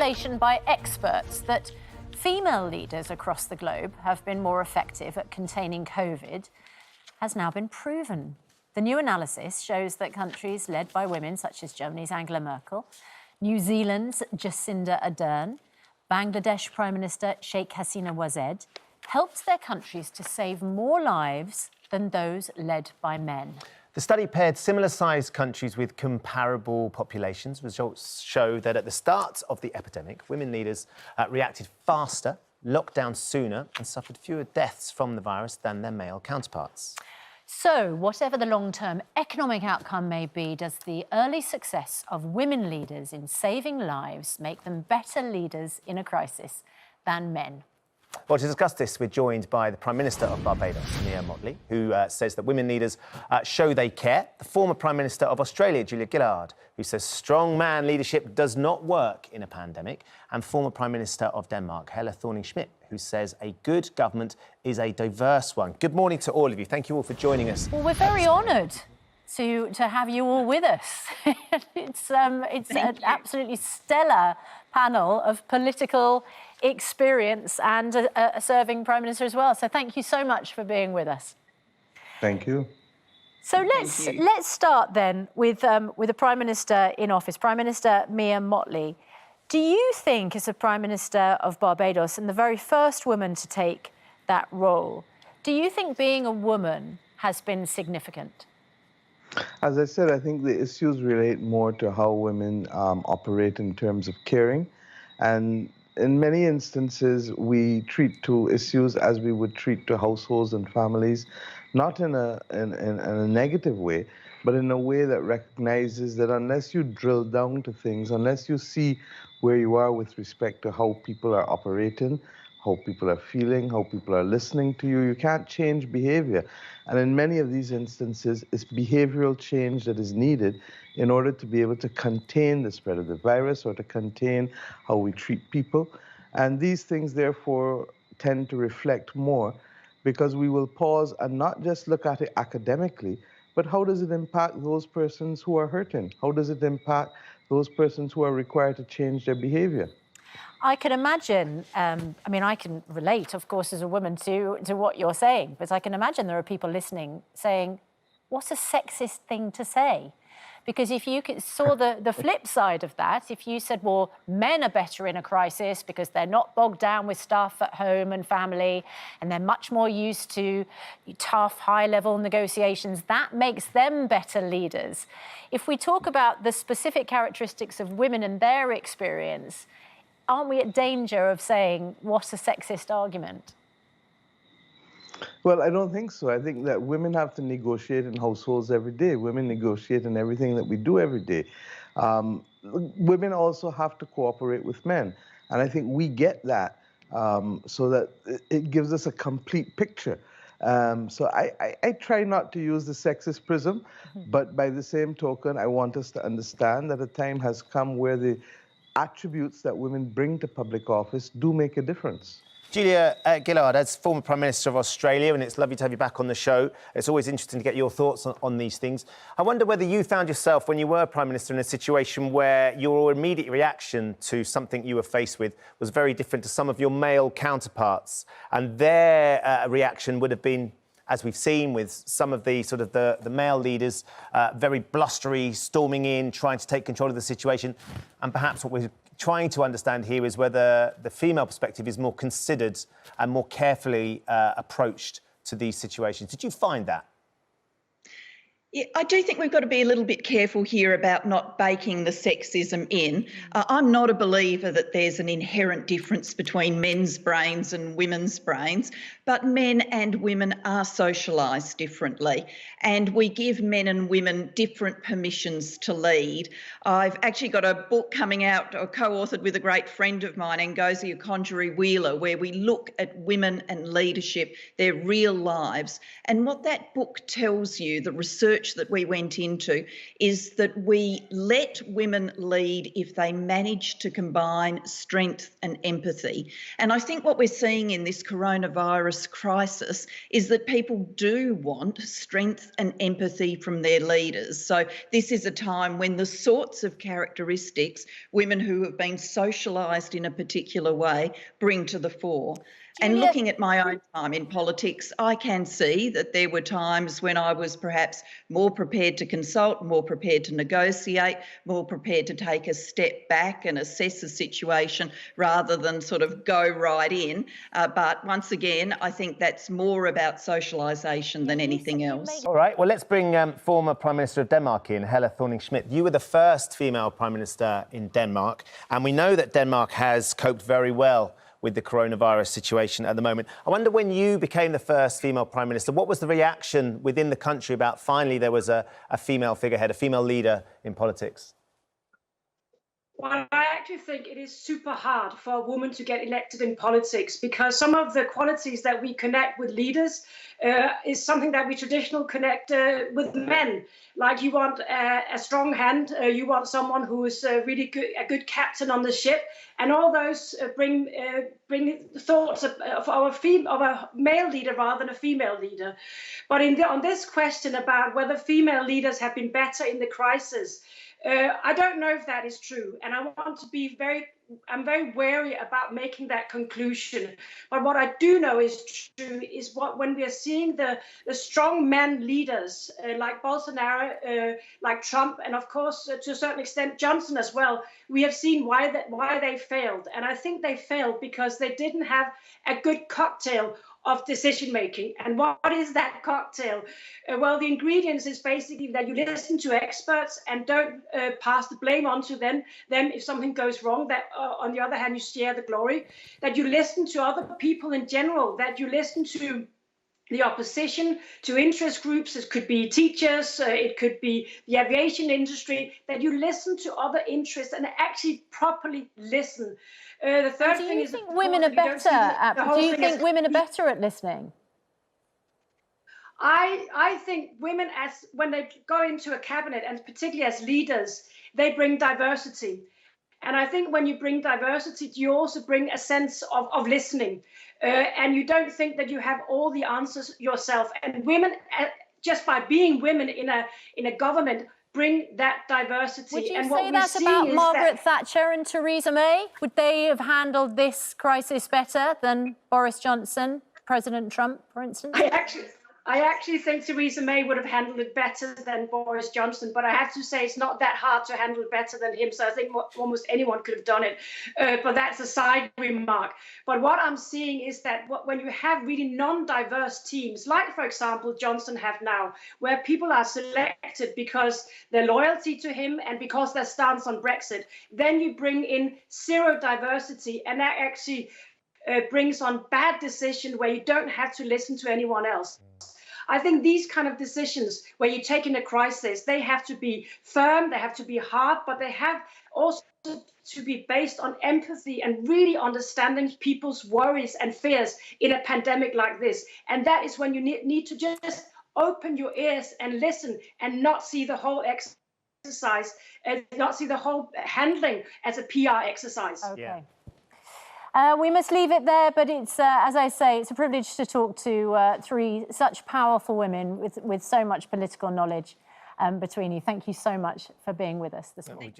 speculation by experts that female leaders across the globe have been more effective at containing COVID has now been proven. The new analysis shows that countries led by women, such as Germany's Angela Merkel, New Zealand's Jacinda Ardern, Bangladesh Prime Minister Sheikh Hasina Wajed, helped their countries to save more lives than those led by men. The study paired similar-sized countries with comparable populations. Results show that at the start of the epidemic, women leaders reacted faster, locked down sooner and suffered fewer deaths from the virus than their male counterparts. So, whatever the long-term economic outcome may be, does the early success of women leaders in saving lives make them better leaders in a crisis than men? Well, to discuss this, we're joined by the Prime Minister of Barbados, Mia Mottley, who says that women leaders show they care, the former Prime Minister of Australia, Gillard, who says strong man leadership does not work in a pandemic, and former Prime Minister of Denmark, Helle Thorning-Schmidt, who says a good government is a diverse one. Good morning to all of you. Thank you all for joining us. Well, we're very honoured to have you all with us. It's an absolutely stellar panel of political experience and a serving Prime Minister as well. So thank you so much for being with us. Thank you. So let's start then with the Prime Minister in office, Prime Minister Mia Mottley. Do you think, as the Prime Minister of Barbados and the very first woman to take that role, do you think being a woman has been significant? As I said, I think the issues relate more to how women operate in terms of caring. And in many instances, we treat to issues as we would treat to households and families, not in a negative way, but in a way that recognizes that unless you drill down to things, unless you see where you are with respect to how people are operating, how people are feeling, how people are listening to you, you can't change behavior. And in many of these instances, it's behavioral change that is needed in order to be able to contain the spread of the virus or to contain how we treat people. And these things, therefore, tend to reflect more because we will pause and not just look at it academically, but how does it impact those persons who are hurting? How does it impact those persons who are required to change their behavior? I can imagine, I mean, I can relate, of course, as a woman to what you're saying, but I can imagine there are people listening saying, what a sexist thing to say. Because if you saw the flip side of that, if you said, well, men are better in a crisis because they're not bogged down with stuff at home and family, and they're much more used to tough, high-level negotiations, that makes them better leaders. If we talk about the specific characteristics of women and their experience, aren't we at danger of saying, what a sexist argument? Well, I don't think so. I think that women have to negotiate in households every day. Women negotiate in everything that we do every day. Women also have to cooperate with men. And I think we get that so that it gives us a complete picture. So I try not to use the sexist prism, but by the same token, I want us to understand that a time has come where the attributes that women bring to public office do make a difference. Julia Gillard, as former Prime Minister of Australia, and it's lovely to have you back on the show. It's always interesting to get your thoughts on these things. I wonder whether you found yourself, when you were Prime Minister, in a situation where your immediate reaction to something you were faced with was very different to some of your male counterparts, and their reaction would have been, as we've seen with some of the sort of the male leaders, very blustery, storming in, trying to take control of the situation. And perhaps what we're trying to understand here is whether the female perspective is more considered and more carefully approached to these situations. Did you find that? Yeah, I do think we've got to be a little bit careful here about not baking the sexism in. I'm not a believer that there's an inherent difference between men's brains and women's brains, but men and women are socialised differently, and we give men and women different permissions to lead. I've actually got a book coming out, co-authored with a great friend of mine, Ngozi Okonjo-Iweala, where we look at women and leadership, their real lives. And what that book tells you, the research research that we went into is that we let women lead if they manage to combine strength and empathy. And I think what we're seeing in this coronavirus crisis is that people do want strength and empathy from their leaders. So this is a time when the sorts of characteristics women who have been socialised in a particular way bring to the fore. And looking at my own time in politics, I can see that there were times when I was perhaps more prepared to consult, more prepared to negotiate, more prepared to take a step back and assess the situation rather than sort of go right in. But once again, I think that's more about socialisation than anything else. All right, well, let's bring former Prime Minister of Denmark in, Helle Thorning-Schmidt. You were the first female Prime Minister in Denmark, and we know that Denmark has coped very well with the coronavirus situation at the moment. I wonder, when you became the first female Prime Minister, what was the reaction within the country about finally there was a female figurehead, a female leader in politics? Well, I actually think it is super hard for a woman to get elected in politics, because some of the qualities that we connect with leaders is something that we traditionally connect with men. Like, you want a strong hand, you want someone who is really good, a good captain on the ship, and all those bring thoughts of a male leader rather than a female leader. But on this question about whether female leaders have been better in the crisis, I don't know if that is true, and I want to be I'm very wary about making that conclusion. But what I do know is true is when we are seeing the strong men leaders like Bolsonaro, like Trump, and of course to a certain extent Johnson as well, we have seen why they failed, and I think they failed because they didn't have a good cocktail of decision making. And what is that cocktail? Well, the ingredients is basically that you listen to experts and don't pass the blame on to them if something goes wrong. That on the other hand, you share the glory. That you listen to other people in general. That you listen to the opposition, to interest groups. It could be teachers, it could be the aviation industry. That you listen to other interests and actually properly listen. The third thing is, do you think women are better at listening? I think women, when they go into a cabinet, and particularly as leaders, they bring diversity. And I think when you bring diversity, you also bring a sense of listening. And you don't think that you have all the answers yourself. And women, just by being women in a government, bring that diversity. Would you say that about Margaret Thatcher and Theresa May? Would they have handled this crisis better than Boris Johnson, President Trump, for instance? I actually think Theresa May would have handled it better than Boris Johnson, but I have to say it's not that hard to handle it better than him, so I think almost anyone could have done it. But that's a side remark. But what I'm seeing is that when you have really non-diverse teams, like, for example, Johnson have now, where people are selected because their loyalty to him and because their stance on Brexit, then you bring in zero diversity, and that actually brings on bad decision where you don't have to listen to anyone else. I think these kind of decisions where you take in a crisis, they have to be firm, they have to be hard, but they have also to be based on empathy and really understanding people's worries and fears in a pandemic like this. And that is when you need to just open your ears and listen and not see the whole exercise, and not see the whole handling as a PR exercise. Okay. Yeah. We must leave it there, but it's, as I say, it's a privilege to talk to three such powerful women with so much political knowledge between you. Thank you so much for being with us this morning.